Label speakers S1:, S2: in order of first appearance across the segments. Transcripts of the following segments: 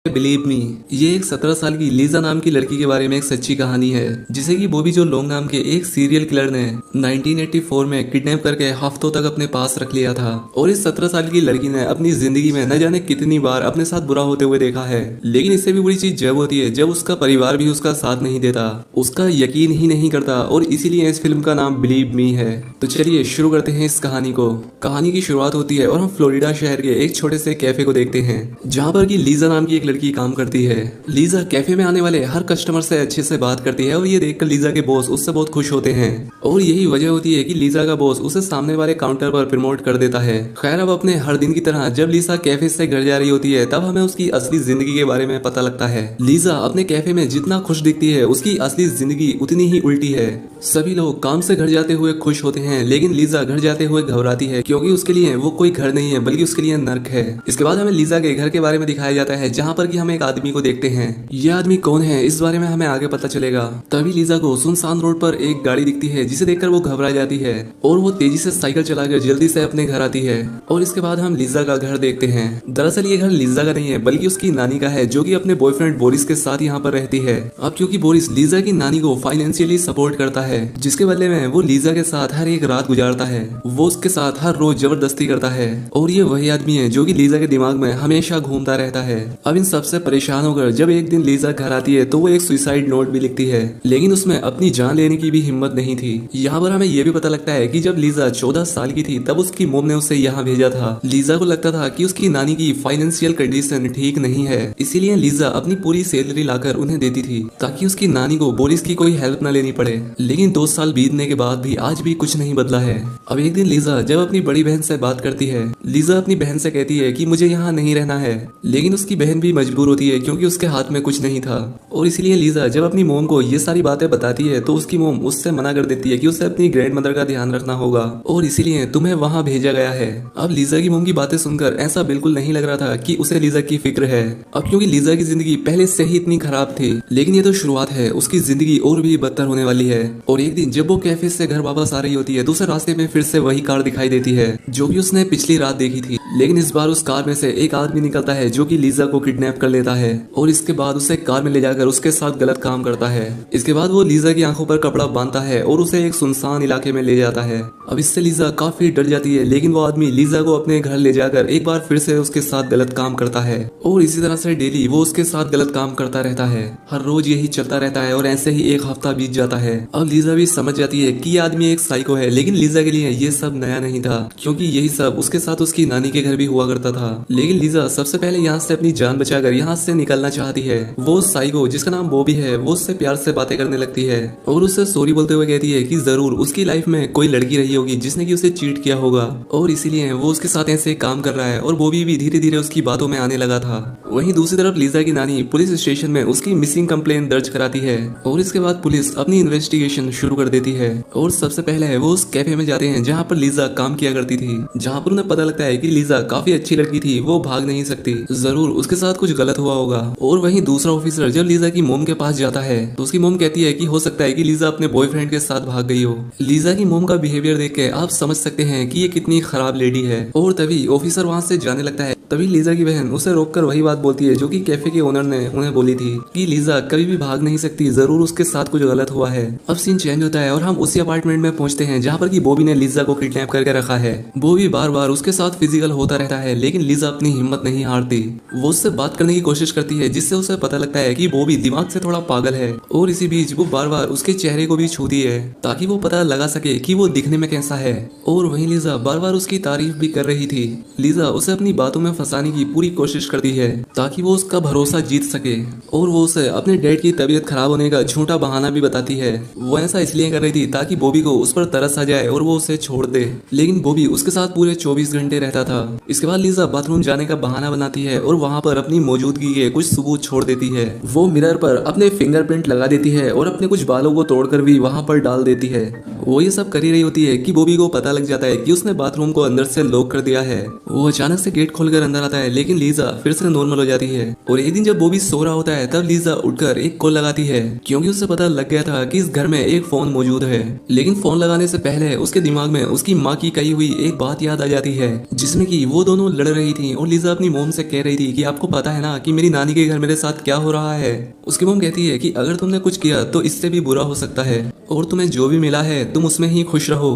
S1: Believe me, ये एक 17 साल की लीजा नाम की लड़की के बारे में एक सच्ची कहानी है जिसे कि बॉबी जो लोंग नाम के एक सीरियल किलर ने 1984 में किडनैप करके हफ्तों तक अपने पास रख लिया था। और इस 17 साल की लड़की ने अपनी जिंदगी में न जाने कितनी बार अपने साथ बुरा होते हुए देखा है, लेकिन इससे भी बुरी चीज जब होती है जब उसका परिवार भी उसका साथ नहीं देता, उसका यकीन ही नहीं करता। और इसीलिए इस फिल्म का नाम बिलीव मी है। तो चलिए शुरू करते हैं इस कहानी को। कहानी की शुरुआत होती है और हम फ्लोरिडा शहर के एक छोटे से कैफे को देखते हैं जहाँ पर की लीजा नाम की एक लड़की काम करती है। लीजा कैफे में आने वाले हर कस्टमर से अच्छे से बात करती है और ये देखकर लीजा के बॉस उससे बहुत खुश होते हैं। और यही वजह होती है कि लीजा का बॉस उसे सामने वाले काउंटर पर प्रमोट कर देता है। खैर अब अपने हर दिन की तरह जब लीजा कैफे से घर जा रही होती है तब हमें उसकी असली जिंदगी के बारे में पता लगता है। लीजा अपने कैफे में जितना खुश दिखती है उसकी असली जिंदगी उतनी ही उल्टी है। सभी लोग काम से घर जाते हुए खुश होते हैं, लेकिन लीजा घर जाते हुए घबराती है क्योंकि उसके लिए वो कोई घर नहीं है बल्कि उसके लिए नर्क है। इसके बाद हमें लीजा के घर के बारे में दिखाया जाता है जहाँ पर कि हम एक आदमी को देखते हैं। यह आदमी कौन है इस बारे में हमें आगे पता चलेगा। तभी लीजा को सुनसान रोड पर एक गाड़ी दिखती है जिसे देखकर वो घबरा जाती है और वो तेजी से साइकिल चलाकर जल्दी से अपने घर आती है। और इसके बाद हम लीजा का घर देखते हैं। दरअसल ये घर लीजा का नहीं है बल्कि उसकी नानी का है जो कि अपने बॉयफ्रेंड बोरिस के साथ यहाँ पर रहती है। अब क्योंकि बोरिस लीजा की नानी को फाइनेंशियली सपोर्ट करता है जिसके बदले में वो लीजा के साथ हर एक रात गुजारता है, वो उसके साथ हर रोज जबरदस्ती करता है। और ये वही आदमी है जो कि लीजा के दिमाग में हमेशा घूमता रहता है। अब इन सबसे परेशान होकर जब एक दिन लीजा घर आती है तो वो एक सुसाइड नोट भी लिखती है, लेकिन उसमें अपनी जान लेने की भी हिम्मत नहीं थी। यहाँ पर हमें यह भी पता लगता है कि जब लीजा 14 साल की थी तब उसकी मोम ने उसे यहाँ भेजा था। लीजा को लगता था कि उसकी नानी की फाइनेंशियल कंडीशन ठीक नहीं है, इसीलिए लीजा अपनी पूरी सैलरी लाकर उन्हें देती थी ताकि उसकी नानी को बोरिस की कोई हेल्प न लेनी पड़े। लेकिन 2 साल बीतने के बाद भी आज भी कुछ नहीं बदला है। अब एक दिन लीजा जब अपनी बड़ी बहन से बात करती है, लीजा अपनी बहन से कहती है कि मुझे यहाँ नहीं रहना है, लेकिन उसकी बहन भी मजबूर होती है क्योंकि उसके हाथ में कुछ नहीं था। और इसलिए लीजा जब अपनी मोम को ये सारी बातें बताती है तो उसकी मोम उससे मना कर देती है कि उसे अपनी ग्रैंड मदर का ध्यान रखना होगा और इसीलिए तुम्हें वहाँ भेजा गया है। अब लीजा की मोम की बातें सुनकर ऐसा बिल्कुल नहीं लग रहा था कि उसे लीजा की फिक्र है। अब क्योंकि लीजा की जिंदगी पहले से ही इतनी खराब थी, लेकिन ये तो शुरुआत है, उसकी जिंदगी और भी बदतर होने वाली है। और एक दिन जब वो कैफे से घर वापस आ रही होती है तो उसे रास्ते में फिर से वही कार दिखाई देती है जो कि उसने पिछली रात देखी थी, लेकिन इस बार उस कार में से एक आदमी निकलता है जो कि लीजा को किडनैप कर लेता है और इसके बाद उसे कार में ले जाकर उसके साथ गलत काम करता है। इसके बाद वो लीजा की आंखों पर कपड़ा बांधता है और उसे एक सुनसान इलाके में ले जाता है। अब इससे लीजा काफी डर जाती है, लेकिन वो आदमी लीजा को अपने घर ले जाकर एक बार फिर से उसके साथ गलत काम करता है और इसी तरह से डेली वो उसके साथ गलत काम करता रहता है। हर रोज यही चलता रहता है और ऐसे ही एक हफ्ता बीत जाता है। अब लीजा भी समझ जाती है कि ये आदमी एक साइको है, लेकिन लीजा के लिए ये सब नया नहीं था क्योंकि यही सब उसके साथ उसकी नानी के घर भी हुआ करता था। लेकिन लीजा सबसे पहले यहाँ से अपनी जान बचाकर यहाँ से निकलना चाहती है। वो साइको जिसका नाम बॉबी है वो उससे प्यार से बातें करने लगती है और उससे सॉरी बोलते हुए कहती है कि जरूर उसकी लाइफ में कोई लड़की रही होगी जिसने कि उसे चीट किया होगा और इसीलिए वो उसके साथ ऐसे काम कर रहा है। और बॉबी भी धीरे धीरे उसकी बातों में आने लगा था। वहीं दूसरी तरफ लीजा की नानी पुलिस स्टेशन में उसकी मिसिंग कंप्लेंट दर्ज कराती है और इसके बाद पुलिस अपनी इन्वेस्टिगेशन शुरू कर देती है। और सबसे पहले वो उस कैफे में जाते हैं जहाँ पर लीजा काम किया करती थी, जहाँ पर उन्हें पता लगता है कि लीजा काफी अच्छी लड़की थी, वो भाग नहीं सकती, जरूर उसके साथ कुछ गलत हुआ होगा। और वहीं दूसरा ऑफिसर जब लीजा की मोम के पास जाता है तो उसकी मोम कहती है कि हो सकता है कि लीजा अपने बॉयफ्रेंड के साथ भाग गई हो। लीजा की मोम का बिहेवियर देख के आप समझ सकते हैं कि ये कितनी खराब लेडी है। और तभी ऑफिसर वहाँ से जाने लगता है। तभी लीजा की बहन उसे रोककर वही बात बोलती है जो कि कैफे के ओनर ने उन्हें बोली थी कि लीजा कभी भी भाग नहीं सकती, जरूर उसके साथ कुछ गलत हुआ है। अब सीन चेंज होता है और हम उसी अपार्टमेंट में पहुंचते हैं जहाँ पर कि बॉबी ने लीजा को किडनैप करके रखा है। बॉबी बार बार उसके साथ फिजिकल होता रहता है, लेकिन लीजा अपनी हिम्मत नहीं हारती। वो उससे बात करने की कोशिश करती है जिससे उसे पता लगता है कि बॉबी दिमाग से थोड़ा पागल है। और इसी बीच वो बार बार उसके चेहरे को भी छूती है ताकि वो पता लगा सके कि वो दिखने में कैसा है। और वहीं लीजा बार बार उसकी तारीफ भी कर रही थी। लीजा उसे अपनी बातों में फंसाने की पूरी कोशिश करती है ताकि वो उसका भरोसा जीत सके। और वो उसे अपने डैड की तबीयत खराब होने का झूठा बहाना भी बताती है। वो ऐसा इसलिए कर रही थी ताकि बॉबी को उस पर तरस आ जाए और वो उसे छोड़ दे, लेकिन बॉबी उसके साथ पूरे 24 घंटे रहता था। इसके बाद लीजा बाथरूम जाने का बहाना बनाती है और वहाँ पर अपनी मौजूदगी के कुछ सबूत छोड़ देती है। वो मिरर पर अपने फिंगरप्रिंट लगा देती है और अपने कुछ बालों को तोड़कर भी वहाँ पर डाल देती है। वो ये सब कर ही रही होती है कि बॉबी को पता लग जाता है कि उसने बाथरूम को अंदर से लॉक कर दिया है। वो अचानक से गेट खोलकर अंदर आता है, लेकिन लीजा फिर से नॉर्मल हो जाती है। और एक दिन जब बॉबी सो रहा होता है तब लीजा उठकर एक कॉल लगाती है क्योंकि उसे पता लग गया था कि इस घर में एक फोन मौजूद है। लेकिन फोन लगाने से पहले उसके दिमाग में उसकी माँ की कही हुई एक बात याद आ जाती है जिसमें कि क्योंकि वो दोनों लड़ रही थी और लीजा अपनी मोम से कह रही थी कि आपको पता है ना कि मेरी नानी के घर मेरे साथ क्या हो रहा है। उसकी मोम कहती है कि अगर तुमने कुछ किया तो इससे भी बुरा हो सकता है और तुम्हें जो भी मिला है तुम उसमें ही खुश रहो।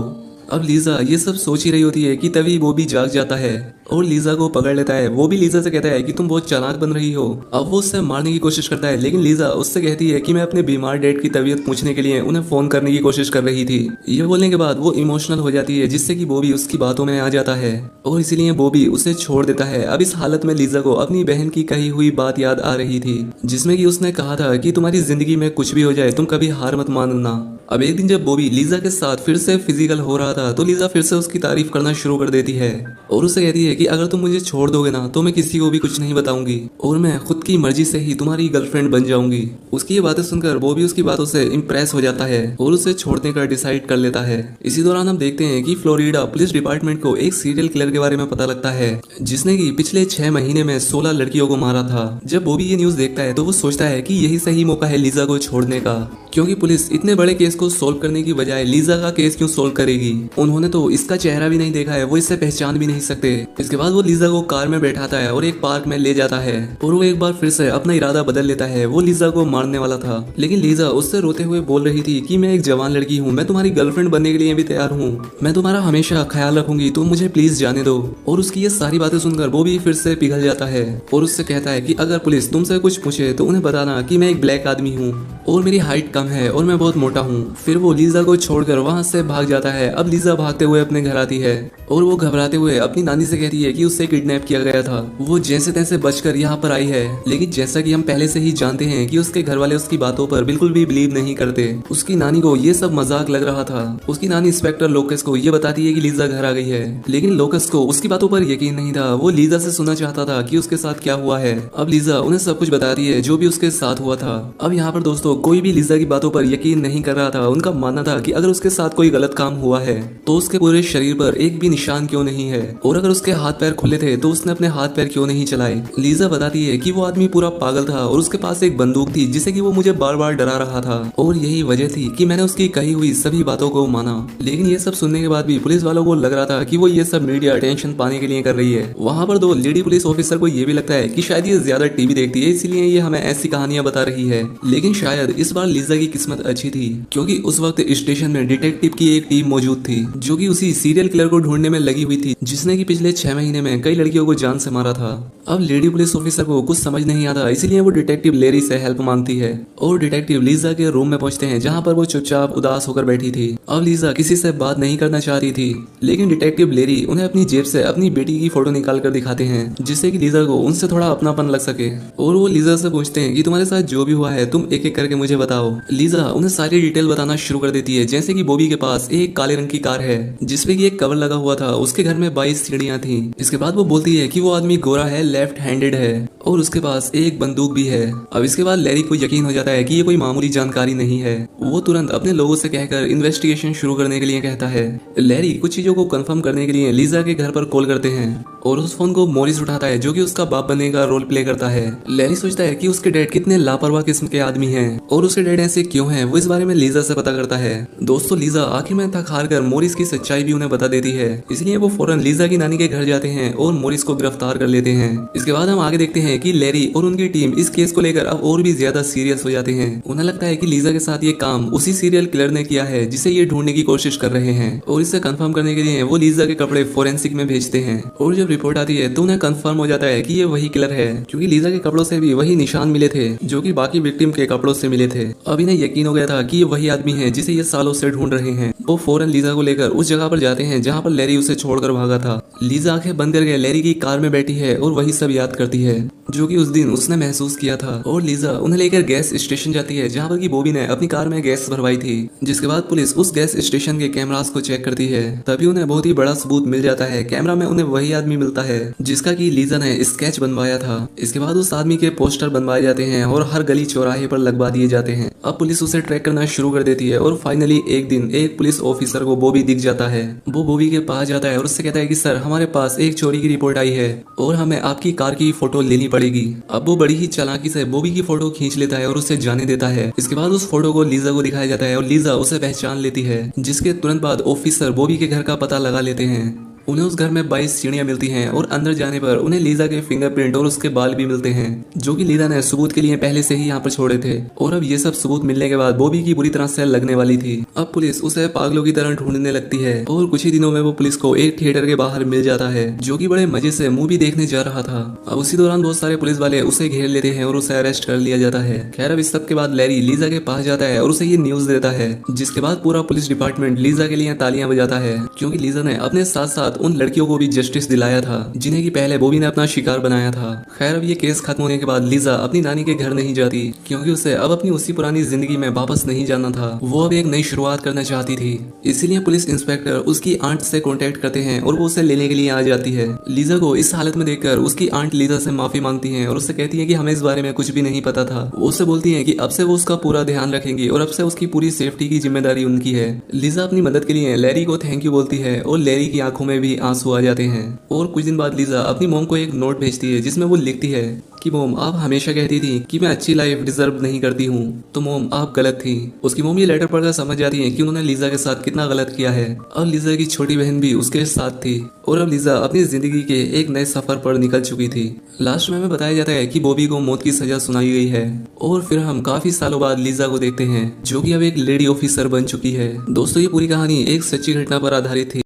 S1: अब लीजा ये सब सोच ही रही होती है कि तभी वो भी जाग जाता है और लीजा को पकड़ लेता है। वो भी लीजा से कहता है कि तुम बहुत चालाक बन रही हो। अब वो उससे मारने की कोशिश करता है, लेकिन लीजा उससे कहती है कि मैं अपने बीमार डैड की तबीयत पूछने के लिए उन्हें फोन करने की कोशिश कर रही थी। ये बोलने के बाद वो इमोशनल हो जाती है, जिससे कि बॉबी उसकी बातों में आ जाता है और इसीलिए बॉबी उसे छोड़ देता है। अब इस हालत में लीजा को अपनी बहन की कही हुई बात याद आ रही थी, जिसमें कि उसने कहा था कि तुम्हारी जिंदगी में कुछ भी हो जाए तुम कभी हार मत मानना। अब एक दिन जब बॉबी लीजा के साथ फिर से फिजिकल हो रहा था तो लीजा फिर से उसकी तारीफ करना शुरू कर देती है और उसे कहती है कि अगर तुम मुझे छोड़ दोगे ना तो मैं किसी को भी कुछ नहीं बताऊंगी और मैं खुद की मर्जी से ही तुम्हारी गर्लफ्रेंड बन जाऊंगी। उसकी ये बातें सुनकर बॉबी उसकी बातों से इम्प्रेस हो जाता है और उसे छोड़ने का डिसाइड कर लेता है। इसी दौरान हम देखते हैं कि फ्लोरिडा पुलिस डिपार्टमेंट को एक सीरियल किलर के बारे में पता लगता है, जिसने की पिछले 6 महीने में 16 लड़कियों को मारा था। जब बॉबी ये न्यूज देखता है तो वो सोचता है कि यही सही मौका है लीजा को छोड़ने का, क्योंकि पुलिस इतने बड़े केस को सोल्व करने की बजाय लीजा का केस क्यों सोल्व करेगी। उन्होंने तो इसका चेहरा भी नहीं देखा है, वो इससे पहचान भी नहीं सकते। इसके बाद वो लीजा को कार में बैठाता है और एक पार्क में ले जाता है और वो एक बार फिर से अपना इरादा बदल लेता है। वो लीजा को मारने वाला था, लेकिन लीजा उससे रोते हुए बोल रही थी कि मैं एक जवान लड़की हूँ, मैं तुम्हारी गर्लफ्रेंड बनने के लिए भी तैयार हूँ, मैं तुम्हारा हमेशा ख्याल रखूंगी, तुम मुझे प्लीज जाने दो। और उसकी ये सारी बातें सुनकर वो भी फिर से पिघल जाता है और उससे कहता है कि अगर पुलिस तुमसे कुछ पूछे तो उन्हें बताना कि मैं एक ब्लैक आदमी हूँ और मेरी हाइट कम है और मैं बहुत मोटा हूँ। फिर वो लीजा को छोड़कर वहां से भाग जाता है। अब लीजा भागते हुए अपने घर आती है और वो घबराते हुए अपनी नानी से कहती है कि उससे किडनैप किया गया था, वो जैसे तैसे बचकर यहाँ पर आई है। लेकिन जैसा कि हम पहले से ही जानते हैं कि उसके घर वाले उसकी बातों पर बिल्कुल भी बिलीव नहीं करते। उसकी नानी को ये सब मजाक लग रहा था। उसकी नानी इंस्पेक्टर लोकस को ये बताती है कि लीजा घर आ गई है, लेकिन लोकस को उसकी बातों पर यकीन नहीं था। वो लीजा से सुनना चाहता था कि उसके साथ क्या हुआ है। अब लीजा उन्हें सब कुछ बताती है जो भी उसके साथ हुआ था। अब यहाँ पर दोस्तों कोई भी लीजा की बातों पर यकीन नहीं कर रहा था। उनका मानना था कि अगर उसके साथ कोई गलत काम हुआ है तो उसके पूरे शरीर पर एक भी निशान क्यों नहीं है, और अगर उसके हाथ पैर खुले थे तो उसने अपने हाथ पैर क्यों नहीं चलाए। लीजा बताती है कि वो आदमी पूरा पागल था और उसके पास एक बंदूक थी जिसे कि वो मुझे बार बार डरा रहा था और यही वजह थी कि मैंने उसकी कही हुई सभी बातों को माना। लेकिन ये सब सुनने के बाद भी पुलिस वालों को लग रहा था कि वो ये सब मीडिया अटेंशन पाने के लिए कर रही है। वहाँ पर दो लेडी पुलिस ऑफिसर को ये भी लगता है कि शायद ये ज्यादा टीवी देखती है, इसीलिए ये हमें ऐसी कहानियां बता रही है। लेकिन शायद इस बार लीजा की किस्मत अच्छी थी, क्योंकि उस वक्त स्टेशन में डिटेक्टिव की एक टीम मौजूद थी जो कि उसी सीरियल किलर को ढूंढने में लगी हुई थी, जिसने कि पिछले 6 महीने में कई लड़कियों को जान से मारा था। अब लेडी पुलिस ऑफिसर को कुछ समझ नहीं आता, इसलिए वो डिटेक्टिव लेरी से हेल्प मांगती है और डिटेक्टिव लीजा के रूम में पहुंचते हैं, जहां पर वो चुपचाप उदास होकर बैठी थी। अब लीजा किसी से बात नहीं करना चाह रही थी, लेकिन डिटेक्टिव लेरी उन्हें अपनी जेब से अपनी बेटी की फोटो निकाल कर दिखाते हैं, जिससे कि लीजा को उनसे थोड़ा अपनापन लग सके। और वो लीजा से पूछते हैं कि तुम्हारे साथ जो भी हुआ है तुम एक एक करके मुझे बताओ। लीजा उन्हें सारी डिटेल बताना शुरू कर देती है, जैसे कि बॉबी के पास एक काले रंग की कार है जिसपे कि एक कवर लगा हुआ था, उसके घर में 22 सीढ़ियां थी। इसके बाद वो बोलती है कि वो आदमी गोरा है, लेफ्ट हैंडेड है और उसके पास एक बंदूक भी है। अब इसके बाद लैरी को यकीन हो जाता है कि ये कोई मामूली जानकारी नहीं है। वो तुरंत अपने लोगों से कहकर इन्वेस्टिगेशन शुरू करने के लिए कहता है। लैरी कुछ चीजों को कंफर्म करने के लिए लीजा के घर पर कॉल करते हैं और उस फोन को मॉरिस उठाता है, जो कि उसका बाप बनने का रोल प्ले करता है। लैरी सोचता है कि उसके डैड कितने लापरवाह किस्म के आदमी हैं और उसके डैड ऐसे क्यों हैं, वो इस बारे में लीजा से पता करता है। दोस्तों लीजा आखिर में थक हार कर मॉरिस की सच्चाई भी उन्हें बता देती है, इसलिए वो फौरन लीजा की नानी के घर जाते हैं और मॉरिस को गिरफ्तार कर लेते हैं। इसके बाद हम आगे देखते हैं कि लैरी और उनकी टीम इस केस को लेकर अब और भी ज्यादा सीरियस हो जाते हैं। उन्हें लगता है कि लीजा के साथ ये काम उसी सीरियल किलर ने किया है जिसे ये ढूंढने की कोशिश कर रहे हैं, और इसे कंफर्म करने के लिए वो लीजा के कपड़े फोरेंसिक में भेजते हैं। और जब रिपोर्ट आती है तो उन्हें कंफर्म हो जाता है कि ये वही किलर है, क्योंकि लीजा के कपड़ों से भी वही निशान मिले थे जो कि बाकी विक्टिम के कपड़ों से मिले थे। अब इन्हें यकीन हो गया था कि ये वही आदमी है जिसे ये सालों से ढूंढ रहे हैं। वो फौरन लीजा को लेकर उस जगह पर जाते हैं जहाँ पर लैरी उसे छोड़कर भागा था। लीजा आंखें बंद करके लैरी की कार में बैठी है और वही सब याद करती है जो कि उस दिन उसने महसूस किया था। और लीजा उन्हें लेकर गैस स्टेशन जाती है, जहाँ पर की बॉबी ने अपनी कार में गैस भरवाई थी। जिसके बाद पुलिस उस गैस स्टेशन के कैमरास को चेक करती है, तभी उन्हें बहुत ही बड़ा सबूत मिल जाता है। कैमरा में उन्हें वही आदमी मिलता है जिसका कि लीजा ने स्केच बनवाया था। इसके बाद उस आदमी के पोस्टर बनवाए जाते हैं और हर गली चौराहे पर लगवा दिए जाते हैं। अब पुलिस उसे ट्रैक करना शुरू कर देती है और फाइनली एक दिन एक पुलिस ऑफिसर को बॉबी दिख जाता है। वो बॉबी के पास जाता है और उससे कहता है कि सर हमारे पास एक चोरी की रिपोर्ट आई है और हमें आपकी कार की फोटो लेनी पड़ेगी। अब वो बड़ी ही चालाकी से बॉबी की फोटो खींच लेता है और उसे जाने देता है। इसके बाद उस फोटो को लीजा को दिखाया जाता है और लीजा उसे पहचान लेती है, जिसके तुरंत बाद ऑफिसर बॉबी के घर का पता लगा लेते हैं उन्हें उस घर में 22 सीढ़ियां मिलती हैं और अंदर जाने पर उन्हें लीजा के फिंगरप्रिंट और उसके बाल भी मिलते हैं, जो कि लीजा ने सबूत के लिए पहले से ही यहाँ पर छोड़े थे। और अब ये सब सबूत मिलने के बाद बॉबी की बुरी तरह से लगने वाली थी। अब पुलिस उसे पागलों की तरह ढूंढने लगती है और कुछ ही दिनों में वो पुलिस को एक थिएटर के बाहर मिल जाता है, जो कि बड़े मजे से मूवी देखने जा रहा था। अब उसी दौरान बहुत सारे पुलिस वाले उसे घेर लेते हैं और उसे अरेस्ट कर लिया जाता है। खैर अब इस सब के बाद लैरी लीजा के पास जाता है और उसे ये न्यूज देता है, जिसके बाद पूरा पुलिस डिपार्टमेंट लीजा के लिए तालियां बजाता है, क्योंकि लीजा ने अपने साथ साथ उन लड़कियों को भी जस्टिस दिलाया था जिन्हें की पहले बॉबी ने अपना शिकार बनाया था। खैर अब ये केस खत्म होने के बाद लीजा अपनी नानी के घर नहीं जाती, क्योंकि उसे अब अपनी उसी पुरानी जिंदगी में वापस नहीं जाना था। वो अब एक नई शुरुआत करना चाहती थी। इसीलिए पुलिस इंस्पेक्टर उसकी आंट से कांटेक्ट करते हैं और वो उसे लेने के लिए आ जाती है। लीजा को इस हालत में देखकर उसकी आंट लीजा से माफी मांगती है और उससे कहती है कि हमें इस बारे में कुछ भी नहीं पता था। वो उससे बोलती है कि अब से वो उसका पूरा ध्यान रखेंगी और अब से उसकी पूरी सेफ्टी की जिम्मेदारी उनकी है। लीजा अपनी मदद के लिए लैरी को थैंक यू बोलती है और लैरी की आंखों में भी आंसू आ जाते हैं। और कुछ दिन बाद लीजा अपनी मॉम को एक नोट भेजती है, जिसमें वो लिखती है कि मोम आप हमेशा कहती थी कि मैं अच्छी लाइफ डिजर्व नहीं करती हूँ, तो मोम आप गलत थी। उसकी मोम ये लेटर पढ़कर समझ जाती है कि उन्होंने लीजा के साथ कितना गलत किया है। और लीजा की छोटी बहन भी उसके साथ थी और अब लीजा अपनी जिंदगी के एक नए सफर पर निकल चुकी थी। लास्ट में हमें बताया जाता है कि बॉबी को मौत की सजा सुनाई गई है और फिर हम काफी सालों बाद लीजा को देखते हैं, जो कि अब एक लेडी ऑफिसर बन चुकी है। दोस्तों ये पूरी कहानी एक सच्ची घटना पर आधारित थी।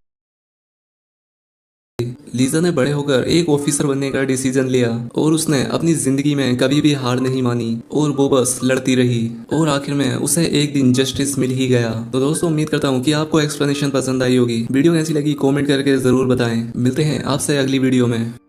S1: लीजा ने बड़े होकर एक ऑफिसर बनने का डिसीजन लिया और उसने अपनी जिंदगी में कभी भी हार नहीं मानी और वो बस लड़ती रही और आखिर में उसे एक दिन जस्टिस मिल ही गया। तो दोस्तों उम्मीद करता हूँ कि आपको एक्सप्लेनेशन पसंद आई होगी। वीडियो कैसी लगी कमेंट करके जरूर बताएं। मिलते हैं आपसे अगली वीडियो में।